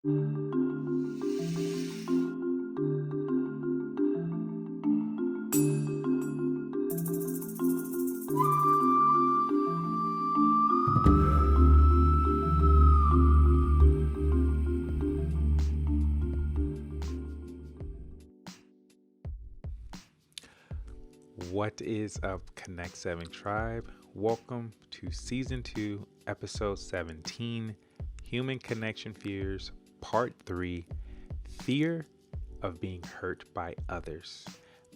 What is up, Konnekt7 Tribe? Welcome to Season 2, Episode 17, Human Connection Fears, Part 3, Fear of Being Hurt by Others.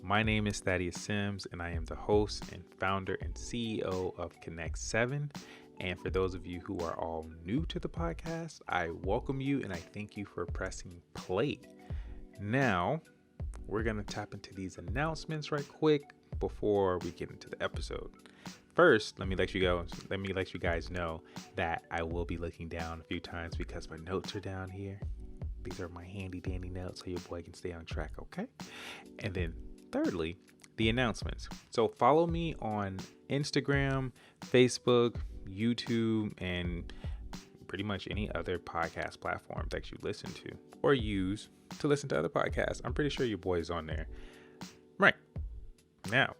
My name is Thaddeus Sims, and I am the host and founder and CEO of Konnekt7. And for those of you who are all new to the podcast, I welcome you and I thank you for pressing play. Now, we're going to tap into these announcements right quick before we get into the episode. First, let me let you guys know that I will be looking down a few times because my notes are down here. These are my handy dandy notes so your boy can stay on track, okay? And then thirdly, the announcements. So follow me on Instagram, Facebook, YouTube, and pretty much any other podcast platform that you listen to or use to listen to other podcasts. I'm pretty sure your boy is on there. Right. Now,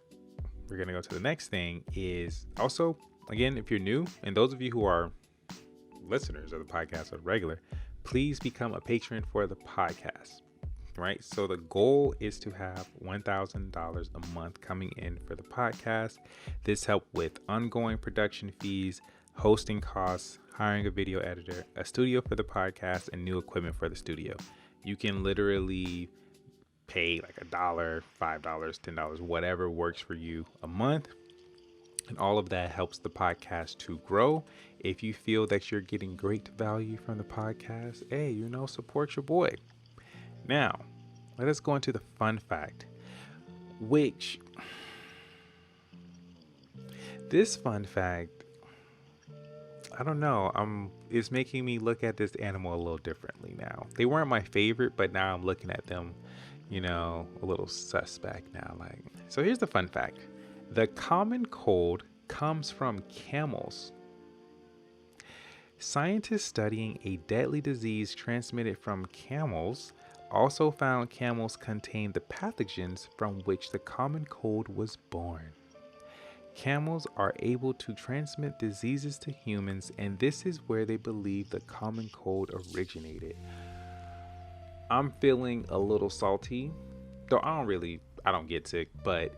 we're going to go to the next thing is also, again, if you're new, and those of you who are listeners of the podcast or regular, please become a patron for the podcast, right? So the goal is to have $1,000 a month coming in for the podcast. This helps with ongoing production fees, hosting costs, hiring a video editor, a studio for the podcast, and new equipment for the studio. You can literally pay like $1, $5, $10, whatever works for you a month. And all of that helps the podcast to grow. If you feel that you're getting great value from the podcast, hey, support your boy. Now, let us go into the fun fact, which this fun fact, I don't know, it's making me look at this animal a little differently now. They weren't my favorite, but now I'm looking at them, a little suspect now. So here's the fun fact. The common cold comes from camels. Scientists studying a deadly disease transmitted from camels also found camels contain the pathogens from which the common cold was born. Camels are able to transmit diseases to humans, and this is where they believe the common cold originated. I'm feeling a little salty, though I don't get sick, but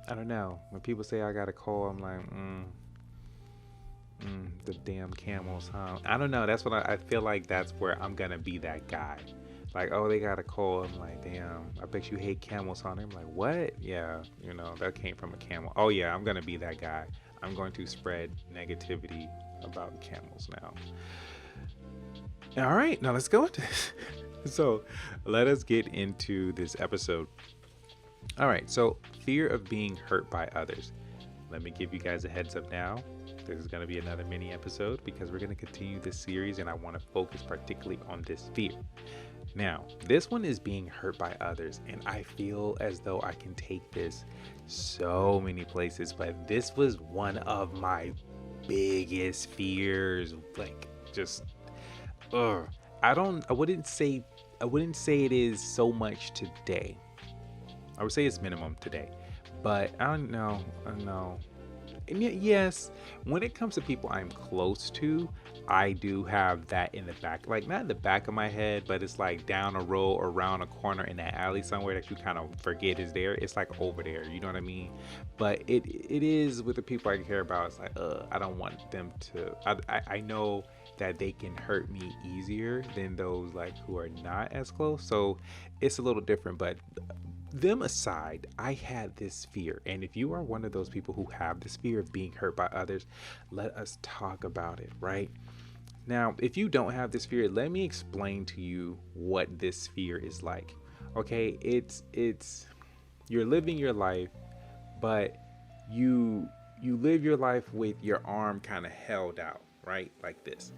I don't know. When people say I got a cold, I'm like, the damn camels, huh? I don't know. That's what I feel like. That's where I'm gonna be that guy. Like, oh, they got a cold. I'm like, damn, I bet you hate camels, huh? I'm like, what? Yeah, that came from a camel. Oh yeah, I'm gonna be that guy. I'm going to spread negativity about camels now. All right, now let's go into this. So let us get into this episode. All right, so fear of being hurt by others. Let me give you guys a heads up now. This is going to be another mini episode because we're going to continue this series and I want to focus particularly on this fear. Now, this one is being hurt by others, and I feel as though I can take this so many places, but this was one of my biggest fears. I wouldn't say it is so much today. I would say it's minimum today, but I don't know. And yes, when it comes to people I'm close to, I do have that in the back, like not in the back of my head, but it's like down a row or around a corner in that alley somewhere that you kind of forget is there. It's like over there, you know what I mean? But it is with the people I care about. It's like, I don't want them to, I know that they can hurt me easier than those like who are not as close. So it's a little different, but them aside, I had this fear. And if you are one of those people who have this fear of being hurt by others, let us talk about it, right? Now, if you don't have this fear, let me explain to you what this fear is like. Okay, it's you're living your life, but you live your life with your arm kind of held out, right? Like this.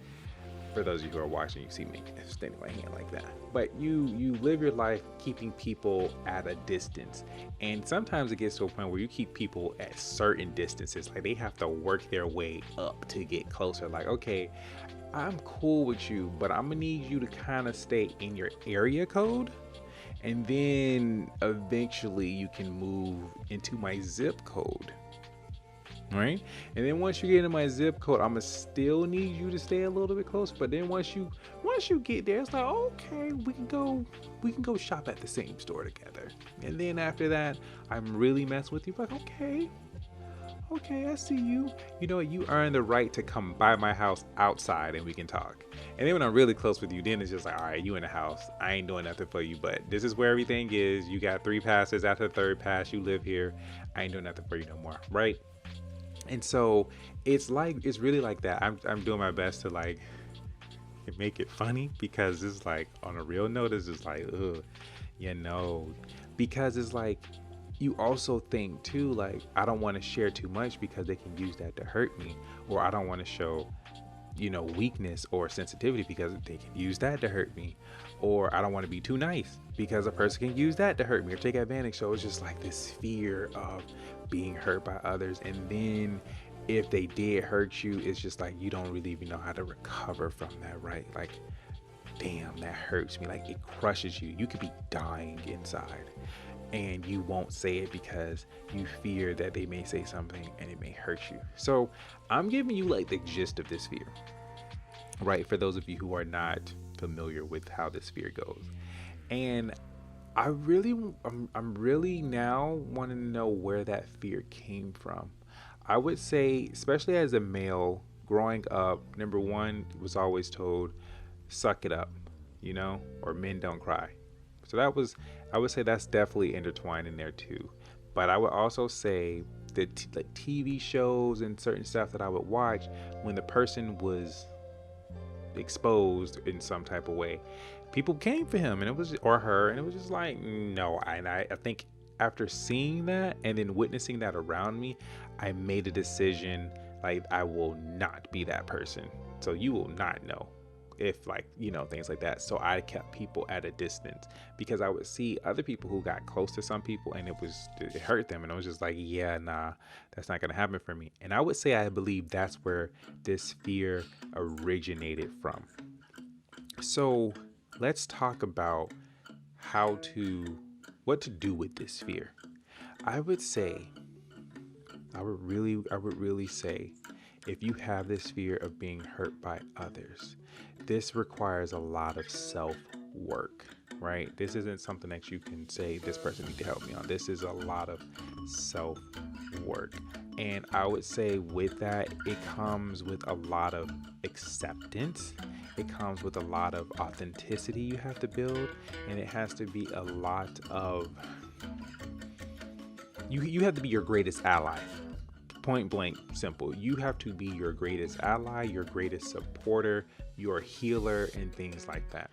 For those of you who are watching, you see me extending my hand like that. But you live your life keeping people at a distance. And sometimes it gets to a point where you keep people at certain distances. Like they have to work their way up to get closer. Like, okay, I'm cool with you, but I'm gonna need you to kind of stay in your area code, and then eventually you can move into my zip code, right? And then once you get in my zip code, I'm gonna still need you to stay a little bit close. But then once you get there, it's like, okay, we can go shop at the same store together. And then after that, I'm really messing with you, like, okay, I see you. You know what? You earn the right to come by my house outside and we can talk. And then when I'm really close with you, then it's just like, all right, you in the house. I ain't doing nothing for you, but this is where everything is. You got 3 passes. After the 3rd pass, you live here. I ain't doing nothing for you no more, right? And so it's really like that. I'm doing my best to like make it funny, because it's like, on a real note, it's just like, ugh, because it's like, you also think too, like, I don't want to share too much because they can use that to hurt me, or I don't want to show, weakness or sensitivity because they can use that to hurt me, or I don't want to be too nice because a person can use that to hurt me or take advantage. So it's just like this fear of being hurt by others. And then if they did hurt you, it's just like, you don't really even know how to recover from that, right? Like, damn, that hurts me. Like, it crushes you. You could be dying inside, and you won't say it because you fear that they may say something and it may hurt you. So I'm giving you like the gist of this fear, right? For those of you who are not familiar with how this fear goes. And I'm really now wanting to know where that fear came from. I would say, especially as a male growing up, number one, was always told, suck it up, or men don't cry. So I would say that's definitely intertwined in there too. But I would also say that like TV shows and certain stuff that I would watch, when the person was exposed in some type of way, people came for him, and it was, or her, and it was just like, no. And I think after seeing that and then witnessing that around me, I made a decision, like, I will not be that person. So you will not know if, like, things like that. So I kept people at a distance, because I would see other people who got close to some people and it hurt them, and I was just like, yeah, nah, that's not gonna happen for me. And I would say I believe that's where this fear originated from. So let's talk about what to do with this fear. I would really say, if you have this fear of being hurt by others, this requires a lot of self-work, right? This isn't something that you can say, this person needs to help me on. This is a lot of self-work. And I would say with that, it comes with a lot of acceptance. It comes with a lot of authenticity you have to build. And it has to be a lot of, you have to be your greatest ally. Point blank simple. You have to be your greatest ally, your greatest supporter, your healer, and things like that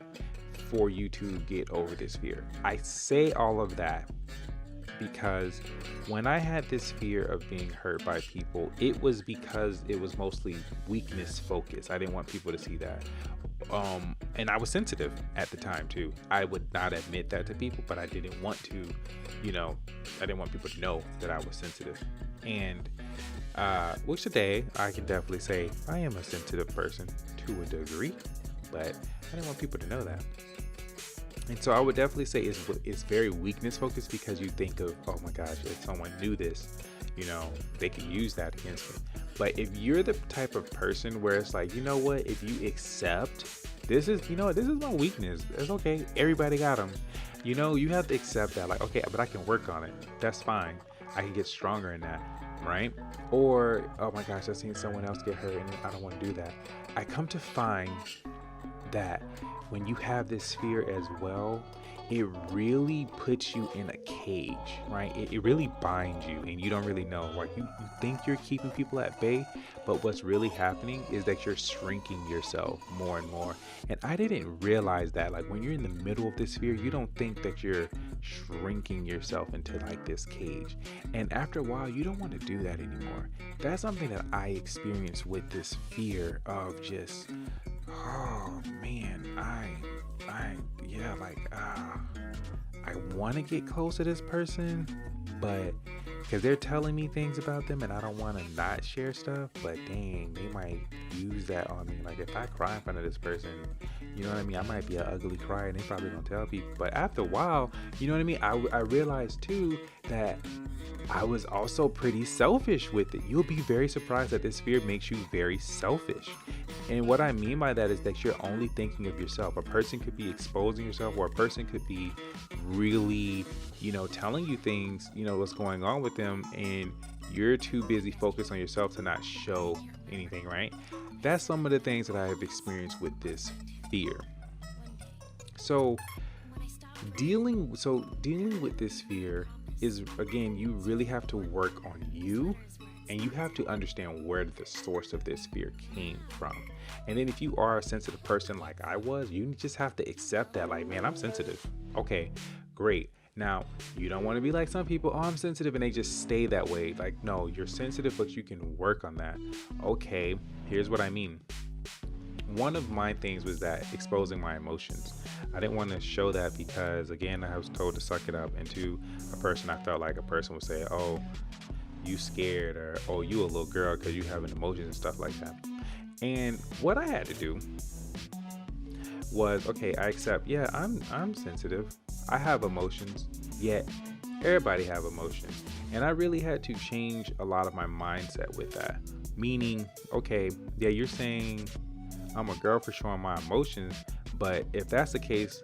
for you to get over this fear. I say all of that because when I had this fear of being hurt by people, it was because it was mostly weakness focused. I didn't want people to see that. And I was sensitive at the time too. I would not admit that to people, but I didn't want to, I didn't want people to know that I was sensitive. And which today I can definitely say I am a sensitive person to a degree, but I didn't want people to know that. And so I would definitely say it's very weakness focused, because you think of, oh my gosh, if someone knew this, they could use that against me. But if you're the type of person where it's like, you know what, if you accept this is my weakness, it's okay, everybody got them, you have to accept that, like, okay, but I can work on it, that's fine, I can get stronger in that, right? Or, oh my gosh, I've seen someone else get hurt and I don't want to do that. I come to find that when you have this fear as well, it really puts you in a cage, right? It really binds you, and you don't really know. Like, you think you're keeping people at bay, but what's really happening is that you're shrinking yourself more and more. And I didn't realize that. Like, when you're in the middle of this fear, you don't think that you're shrinking yourself into like this cage. And after a while, you don't want to do that anymore. That's something that I experienced with this fear of just, oh man, I want to get close to this person, but because they're telling me things about them and I don't want to not share stuff, but dang, they might use that on me. Like if I cry in front of this person, you know what I mean, I might be an ugly crier and they probably don't tell people, but after a while, you know what I mean, I realized too that I was also pretty selfish with it. You'll be very surprised that this fear makes you very selfish. And what I mean by that is that you're only thinking of yourself. A person could be exposing yourself, or a person could be really, telling you things, what's going on with them, and you're too busy focused on yourself to not show anything, right? That's some of the things that I have experienced with this fear. So dealing with this fear is, again, you really have to work on you, and you have to understand where the source of this fear came from. And then if you are a sensitive person like I was, you just have to accept that, like, man, I'm sensitive. Okay, great. Now, you don't want to be like some people, oh, I'm sensitive, and they just stay that way. Like, no, you're sensitive, but you can work on that. Okay, here's what I mean. One of my things was that exposing my emotions. I didn't want to show that because, again, I was told to suck it up. And to a person, I felt like a person would say, oh, you scared, or oh, you a little girl because you having emotions and stuff like that. And what I had to do was, okay, I accept, yeah, I'm sensitive. I have emotions, yet everybody have emotions. And I really had to change a lot of my mindset with that. Meaning, okay, yeah, you're saying I'm a girl for showing my emotions, but if that's the case,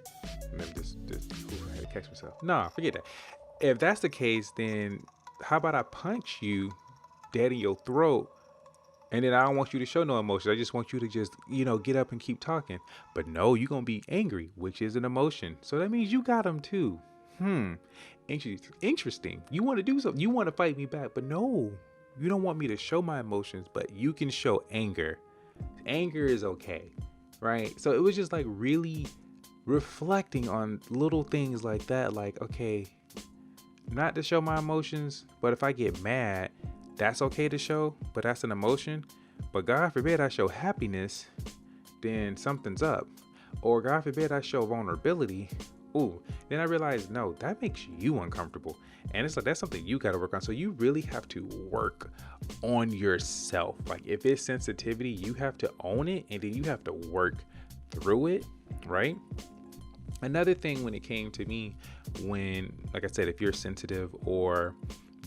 let me just I had to catch myself. Nah, forget that. If that's the case, then how about I punch you dead in your throat, and then I don't want you to show no emotions. I just want you to just, get up and keep talking. But no, you're going to be angry, which is an emotion. So that means you got them too. Interesting. You want to do something. You want to fight me back, but no, you don't want me to show my emotions, but you can show anger. Anger is okay, right? So it was just like really reflecting on little things like that. Like, okay, not to show my emotions, but if I get mad, that's okay to show, but that's an emotion. But God forbid I show happiness, then something's up. Or God forbid I show vulnerability. Ooh, then I realized, no, that makes you uncomfortable. And it's like, that's something you got to work on. So you really have to work on yourself. Like if it's sensitivity, you have to own it, and then you have to work through it, right? Another thing when it came to me, when, like I said, if you're sensitive or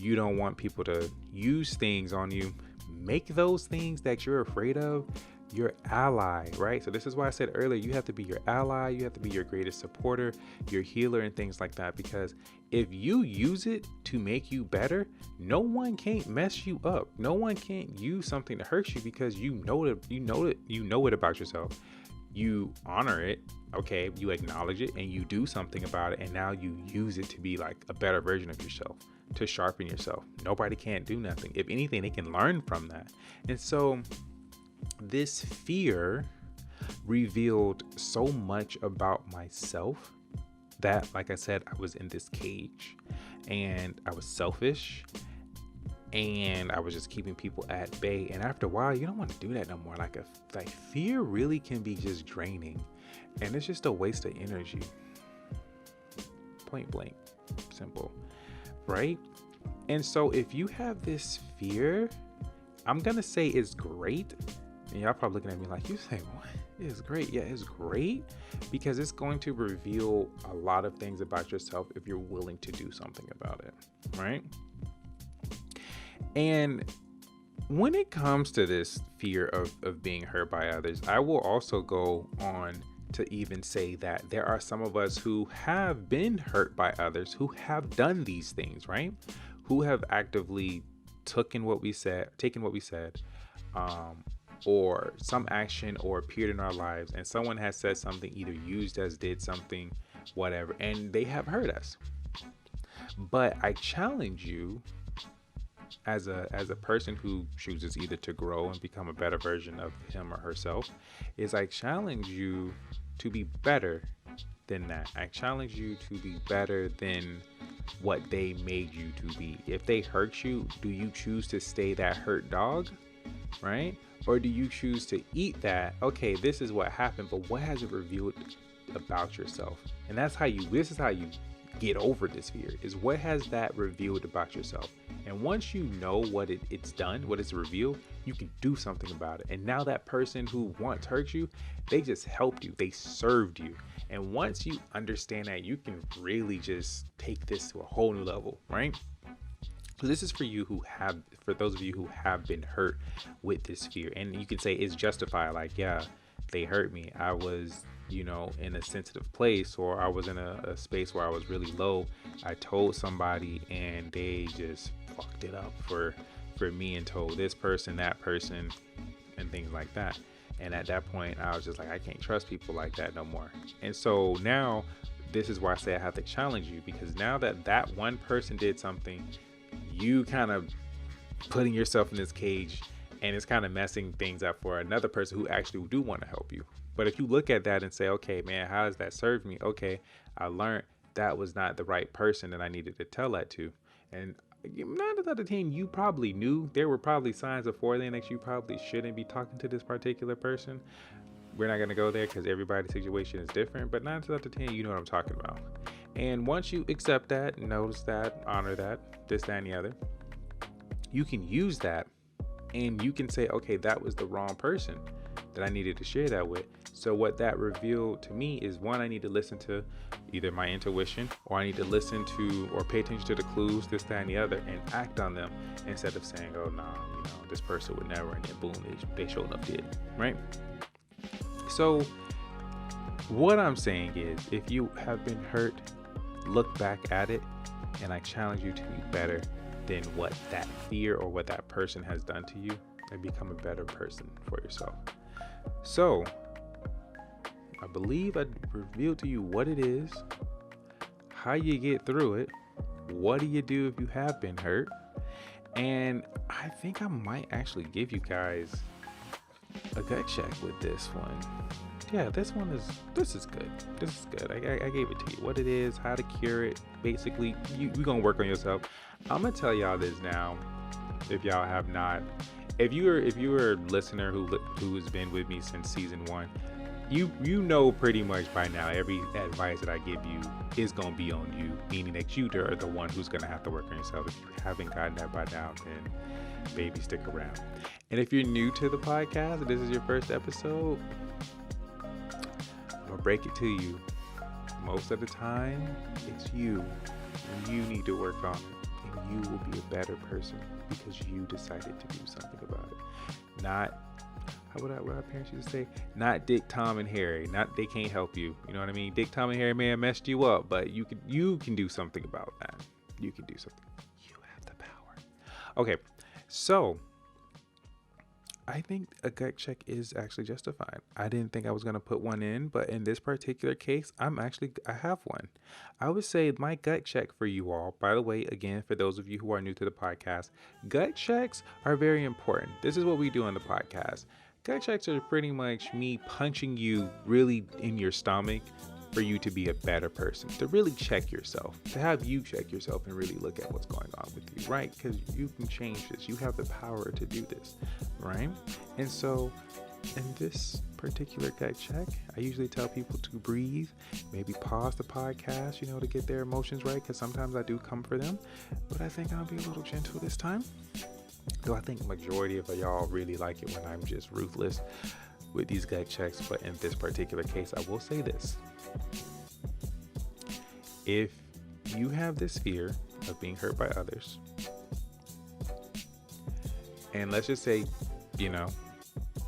you don't want people to use things on you, make those things that you're afraid of your ally, right? So this is why I said earlier, you have to be your ally, you have to be your greatest supporter, your healer, and things like that. Because if you use it to make you better, no one can't mess you up. No one can't use something to hurt you, because you know it about yourself. You honor it, okay? You acknowledge it, and you do something about it, and now you use it to be like a better version of yourself, to sharpen yourself. Nobody can't do nothing. If anything, they can learn from that. And so this fear revealed so much about myself that, like I said, I was in this cage, and I was selfish, and I was just keeping people at bay. And after a while, you don't want to do that no more. Like fear really can be just draining, and it's just a waste of energy. Point blank, simple, right? And so if you have this fear, I'm gonna say it's great. And y'all probably looking at me like, you say what? It's great. Yeah, it's great, because it's going to reveal a lot of things about yourself if you're willing to do something about it, right? And when it comes to this fear of being hurt by others, I will also go on to even say that there are some of us who have been hurt by others, who have done these things, right? Who have actively taken what we said, or some action, or appeared in our lives, and someone has said something, either used us, did something, whatever, and they have hurt us. But I challenge you, as a person who chooses either to grow and become a better version of him or herself, is I challenge you to be better than that. I challenge you to be better than what they made you to be. If they hurt you, do you choose to stay that hurt dog, right? Or do you choose to eat that? Okay, this is what happened, but what has it revealed about yourself? And this is how you get over this fear is what has that revealed about yourself. And once you know what it's done, what it's revealed, you can do something about it. And now that person who once hurt you, they just helped you, they served you. And once you understand that, you can really just take this to a whole new level, right? So this is for those of you who have been hurt with this fear. And you can say it's justified, like, yeah, they hurt me. I was, in a sensitive place, or I was in a space where I was really low. I told somebody and they just fucked it up for me and told this person, that person, and things like that. And at that point, I was just like, I can't trust people like that no more. And so now, this is why I say I have to challenge you, because now that one person did something, you kind of putting yourself in this cage, and it's kind of messing things up for another person who actually do want to help you. But if you look at that and say, okay, man, how does that serve me? Okay, I learned that was not the right person that I needed to tell that to. And 9 out of 10, you probably knew there were probably signs before then that you probably shouldn't be talking to this particular person. We're not going to go there because everybody's situation is different, but 9 out of 10, you know what I'm talking about. And once you accept that, notice that, honor that, this, that, and the other, you can use that and you can say, okay, that was the wrong person that I needed to share that with. So what that revealed to me is, one, I need to listen to either my intuition, or I need to listen to or pay attention to the clues, this, that, and the other, and act on them instead of saying, oh, nah, this person would never, and then boom, they showed up dead, right? So what I'm saying is, if you have been hurt, look back at it, and I challenge you to be better than what that fear or what that person has done to you, and become a better person for yourself. So I believe I revealed to you what it is, how you get through it, what do you do if you have been hurt, and I think I might actually give you guys a gut check with this one. Yeah, this is good. This is good. I gave it to you. What it is, how to cure it. Basically, you're going to work on yourself. I'm going to tell y'all this now, if y'all have not. If you're a listener who has been with me since season 1, you know pretty much by now every advice that I give you is going to be on you, meaning that you are the one who's going to have to work on yourself. If you haven't gotten that by now, then baby, stick around. And if you're new to the podcast, this is your first episode, I'm going to break it to you. Most of the time, it's you, and you need to work on it, and you will be a better person because you decided to do something about it. Not, what our parents used to say, not Dick, Tom, and Harry. Not they can't help you. You know what I mean? Dick, Tom, and Harry may have messed you up, but you can do something about that. You can do something. You have the power. Okay, so I think a gut check is actually justified. I didn't think I was going to put one in, but in this particular case, I have one. I would say my gut check for you all, by the way, again, for those of you who are new to the podcast, gut checks are very important. This is what we do on the podcast. Gut checks are pretty much me punching you really in your stomach for you to be a better person, to really check yourself, to have you check yourself and really look at what's going on with you, right? Because you can change this. You have the power to do this, right? And so in this particular gut check, I usually tell people to breathe, maybe pause the podcast, to get their emotions right, because sometimes I do come for them, but I think I'll be a little gentle this time. Though I think majority of y'all really like it when I'm just ruthless with these gut checks, but in this particular case, I will say this. If you have this fear of being hurt by others, and let's just say,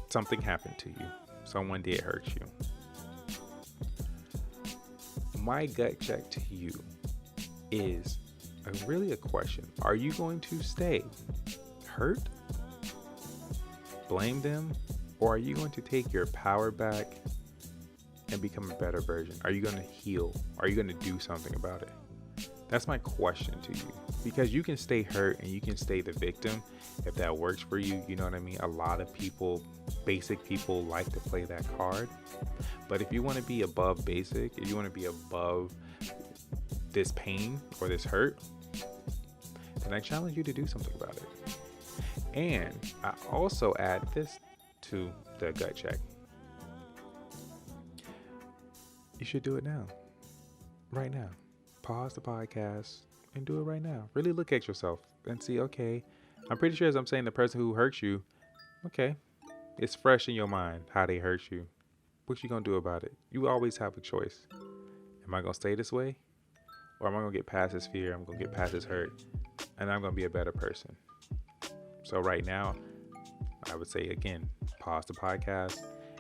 something happened to you, someone did hurt you, my gut check to you is really a question. Are you going to stay hurt, blame them, or are you going to take your power back and become a better version? Are you going to heal? Are you going to do something about it? That's my question to you, because you can stay hurt and you can stay the victim if that works for you. You know what I mean? A lot of people, basic people, like to play that card. But if you want to be above basic, if you want to be above this pain or this hurt, then I challenge you to do something about it. And I also add this to the gut check. You should do it now. Right now. pause the podcast and do it right now. Really look at yourself and see, okay, I'm pretty sure as I'm saying the person who hurt you, okay, it's fresh in your mind how they hurt you. What you gonna do about it? You always have a choice. Am I gonna stay this way? Or am I gonna get past this fear? I'm gonna get past this hurt and I'm gonna be a better person. So right now, I would say again, pause the podcast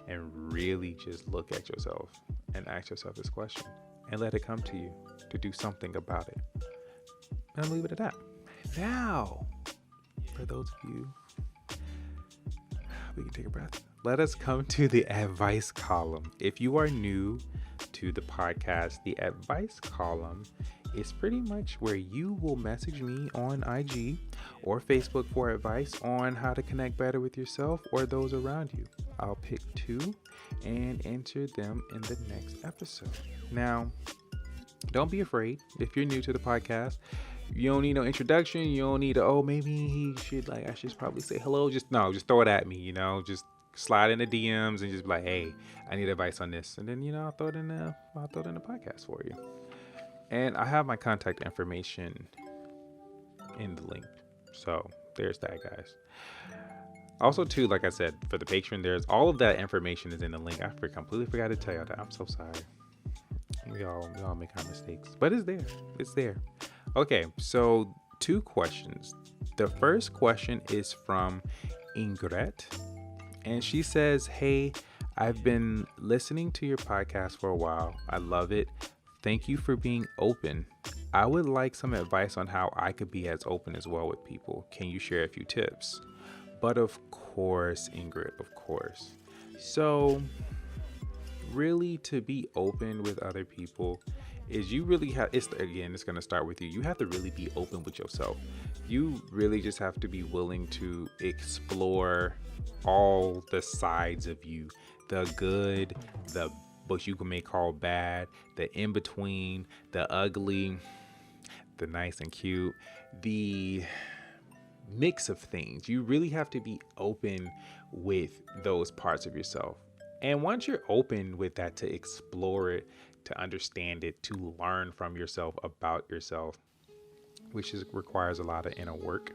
and really just look at yourself and ask yourself this question and let it come to you to do something about it. And leave it at that. Now, for those of you, we can take a breath. Let us come to the advice column. If you are new to the podcast, the advice column is pretty much where you will message me on IG or Facebook for advice on how to connect better with yourself or those around you. I'll pick 2 and answer them in the next episode. Now, don't be afraid. If you're new to the podcast, you don't need no introduction. You don't need maybe he should I should probably say hello. Just throw it at me, just slide in the DMs and just be like, hey, I need advice on this. And then, I'll throw it in the podcast for you. And I have my contact information in the link. So there's that, guys. Also, too, like I said, for the Patreon, there's all of that information is in the link. I completely forgot to tell y'all that. I'm so sorry. We all make our mistakes, but it's there. It's there. Okay, so 2 questions. The first question is from Ingrid, and she says, hey, I've been listening to your podcast for a while. I love it. Thank you for being open. I would like some advice on how I could be as open as well with people. Can you share a few tips? But of course, Ingrid, of course. So really, to be open with other people is you really have, it's going to start with you. You have to really be open with yourself. You really just have to be willing to explore all the sides of you, the good, the what you may call bad, the in between, the ugly, the nice and cute, the mix of things. You really have to be open with those parts of yourself. And once you're open with that, to explore it, to understand it, to learn from yourself about yourself, which requires a lot of inner work.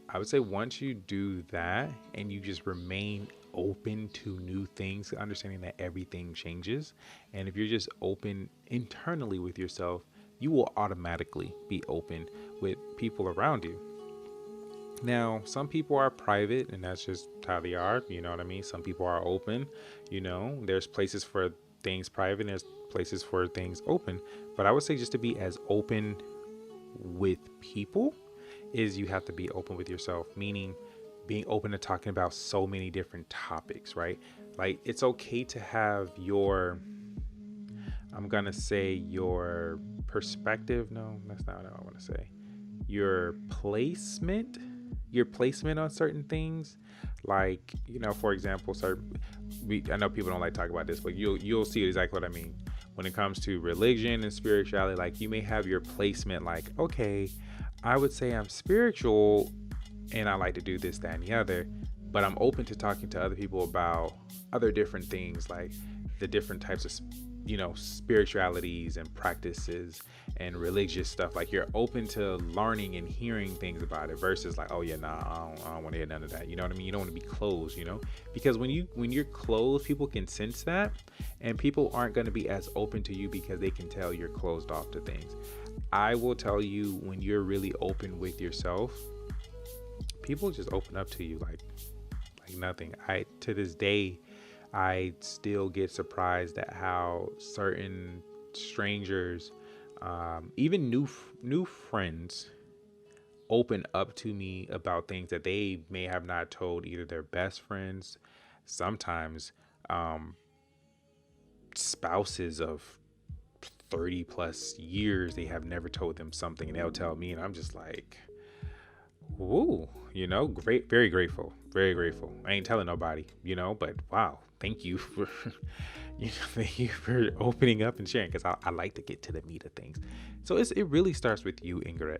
I would say once you do that and you just remain open to new things, understanding that everything changes. And if you're just open internally with yourself, you will automatically be open with people around you. Now, some people are private and that's just how they are. You know what I mean? Some people are open, there's places for things private and there's places for things open. But I would say just to be as open with people is you have to be open with yourself, meaning being open to talking about so many different topics, right? Like it's okay to have your perspective. No, that's not what I want to say. Your placement on certain things. Like, for example, I know people don't like to talk about this, but you'll see exactly what I mean. When it comes to religion and spirituality, like you may have your placement like, okay, I would say I'm spiritual and I like to do this, that, and the other, but I'm open to talking to other people about other different things, like the different types of, spiritualities and practices and religious stuff. Like you're open to learning and hearing things about it versus like, oh yeah, nah, I don't want to hear none of that. You know what I mean? You don't want to be closed, because when you're closed, people can sense that and people aren't going to be as open to you because they can tell you're closed off to things. I will tell you, when you're really open with yourself, people just open up to you like nothing. To this day, I still get surprised at how certain strangers, even new friends, open up to me about things that they may have not told either their best friends, sometimes spouses of 30 plus years. They have never told them something and they'll tell me, and I'm just like, whoa, great, very grateful. I ain't telling nobody, but wow, thank you for opening up and sharing, because I like to get to the meat of things. So it really starts with you, Ingrid.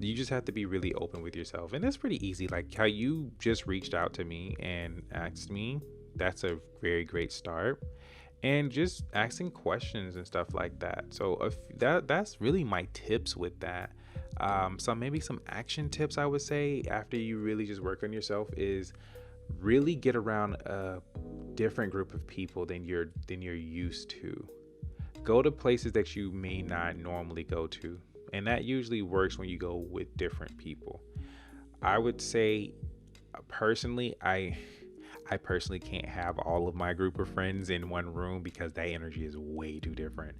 You just have to be really open with yourself, and it's pretty easy. Like how you just reached out to me and asked me, that's a very great start. and just asking questions and stuff like that. So if that's really my tips with that. So maybe some action tips I would say after you really just work on yourself is really get around a different group of people than you're used to. Go to places that you may not normally go to, and that usually works when you go with different people. I would say personally, I personally can't have all of my group of friends in one room because that energy is way too different.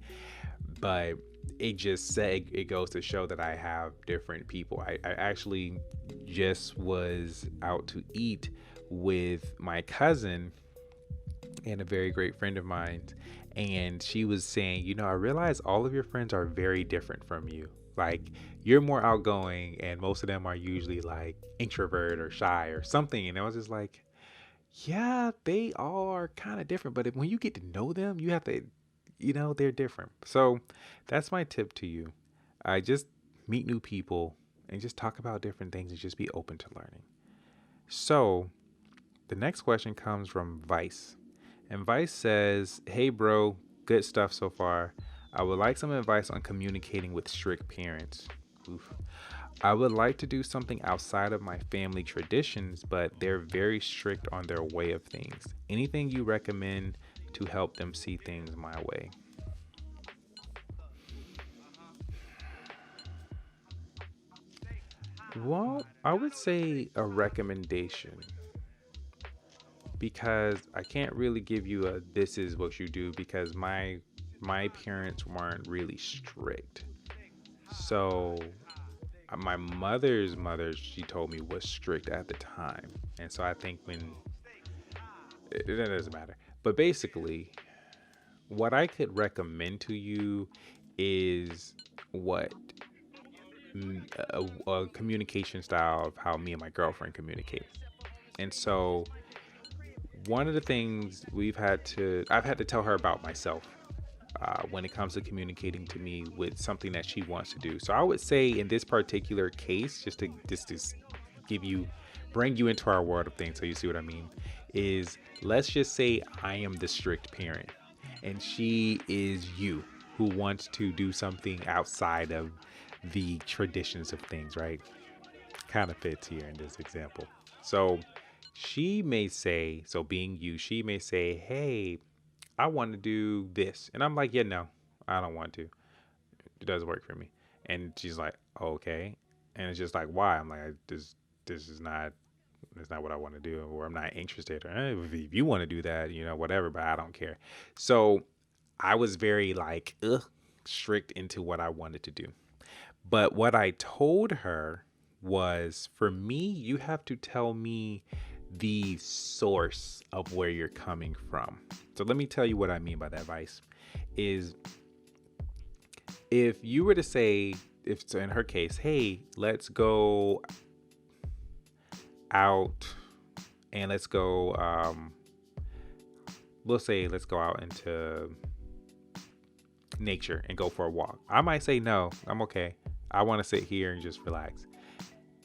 But it goes to show that I have different people. I actually just was out to eat with my cousin and a very great friend of mine, and she was saying, I realize all of your friends are very different from you. Like, you're more outgoing, and most of them are usually like introvert or shy or something. And I was just like, yeah, they all are kind of different, but when you get to know them, you have to, they're different. So that's my tip to you. I just meet new people and just talk about different things and just be open to learning. So the next question comes from Vice. And Vice says, "Hey, bro, good stuff so far. I would like some advice on communicating with strict parents. Oof. I would like to do something outside of my family traditions, but they're very strict on their way of things. Anything you recommend to help them see things my way?" Well, I would say a recommendation because I can't really give you a this is what you do because my parents weren't really strict. So my mother's mother, she told me was strict at the time. And so I think when it doesn't matter. But basically, what I could recommend to you is what a communication style of how me and my girlfriend communicate. And so one of the things I've had to tell her about myself when it comes to communicating to me with something that she wants to do. So I would say in this particular case, just to give you, bring you into our world of things, so you see what I mean, is let's just say I am the strict parent, and she is you who wants to do something outside of the traditions of things, right? Kind of fits here in this example. So she may say, so being you, she may say, "Hey, I want to do this." And I'm like, "Yeah, no, I don't want to. It doesn't work for me." And she's like, "Okay." And it's just like, "Why?" I'm like, this is not, it's not what I want to do, or I'm not interested. Or if you want to do that, whatever, but I don't care." So I was very like, strict into what I wanted to do. But what I told her was, for me, you have to tell me the source of where you're coming from. So let me tell you what I mean by that, Vice. Is if you were to say, if so in her case, "Hey, let's go out and let's go, we'll say, let's go out into nature and go for a walk." I might say, "No, I'm okay. I want to sit here and just relax."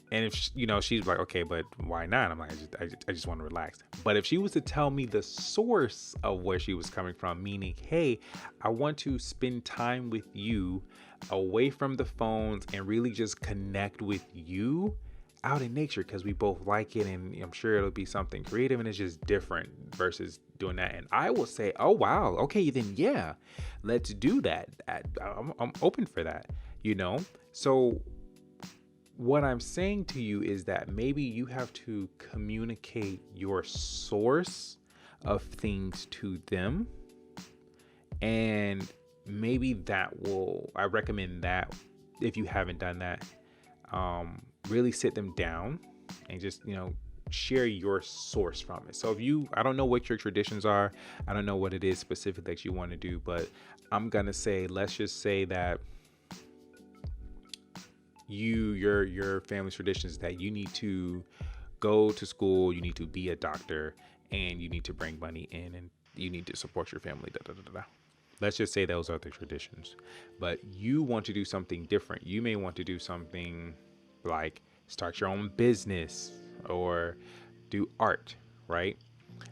And if she's like, "Okay, but why not?" I'm like, I just want to relax. But if she was to tell me the source of where she was coming from, meaning, "Hey, I want to spend time with you away from the phones and really just connect with you out in nature because we both like it, and I'm sure it'll be something creative and it's just different versus doing that." And I will say, "Oh, wow. Okay, then yeah, let's do that. I'm open for that, you know?" So what I'm saying to you is that maybe you have to communicate your source of things to them. And maybe I recommend that if you haven't done that, really sit them down and just, share your source from it. So I don't know what your traditions are. I don't know what it is specific that you want to do, but I'm going to say, let's just say that your family's traditions that you need to go to school, you need to be a doctor, and you need to bring money in, and you need to support your family. Da, da, da, da. Let's just say those are the traditions, but you want to do something different. You may want to do something like start your own business or do art, right?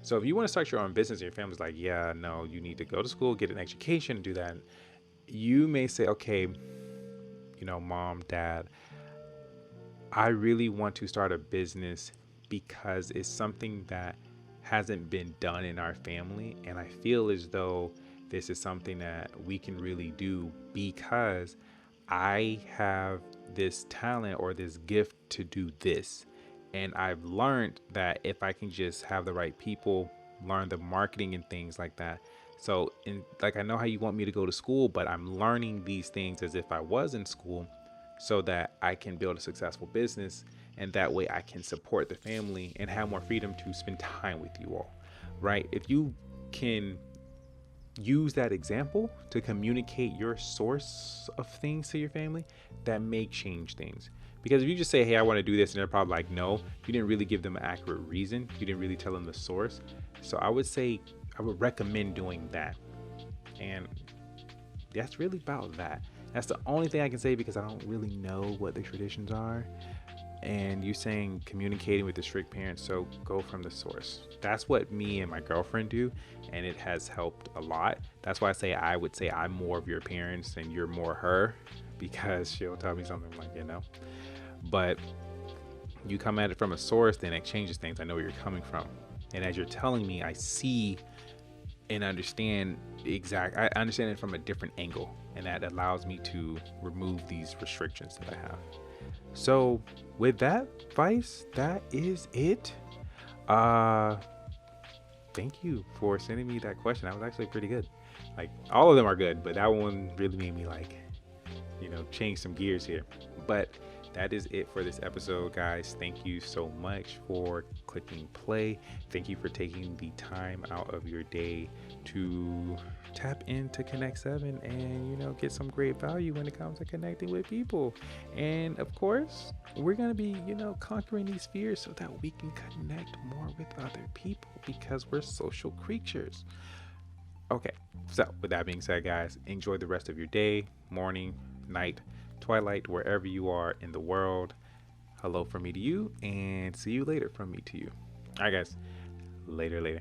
So if you want to start your own business and your family's like, yeah, no, you need to go to school, get an education, do that, you may say, okay, mom, dad, I really want to start a business because it's something that hasn't been done in our family. And I feel as though this is something that we can really do because I have this talent or this gift to do this. And I've learned that if I can just have the right people, learn the marketing and things like that. So, I know how you want me to go to school, but I'm learning these things as if I was in school so that I can build a successful business, and that way I can support the family and have more freedom to spend time with you all, right? If you can use that example to communicate your source of things to your family, that may change things. Because if you just say, hey, I want to do this, and they're probably like, no, you didn't really give them an accurate reason. You didn't really tell them the source. So I would recommend doing that. And that's really about that. That's the only thing I can say because I don't really know what the traditions are. And you saying communicating with the strict parents, so go from the source. That's what me and my girlfriend do, and it has helped a lot. That's why I would say I'm more of your parents and you're more her, because she'll tell me something like, but you come at it from a source, then it changes things. I know where you're coming from. And as you're telling me, I see and understand I understand it from a different angle, and that allows me to remove these restrictions that I have. So with that, Vice, that is it. Thank you for sending me that question. That was actually pretty good. Like, all of them are good, but that one really made me change some gears here. But that is it for this episode, guys. Thank you so much for clicking play. Thank you for taking the time out of your day to tap into Konnekt7 and, get some great value when it comes to connecting with people. And of course, we're going to be, conquering these fears so that we can connect more with other people because we're social creatures. Okay, so with that being said, guys, enjoy the rest of your day, morning, night, twilight, wherever you are in the world. Hello from me to you, and see you later from me to you. All right, guys. Later.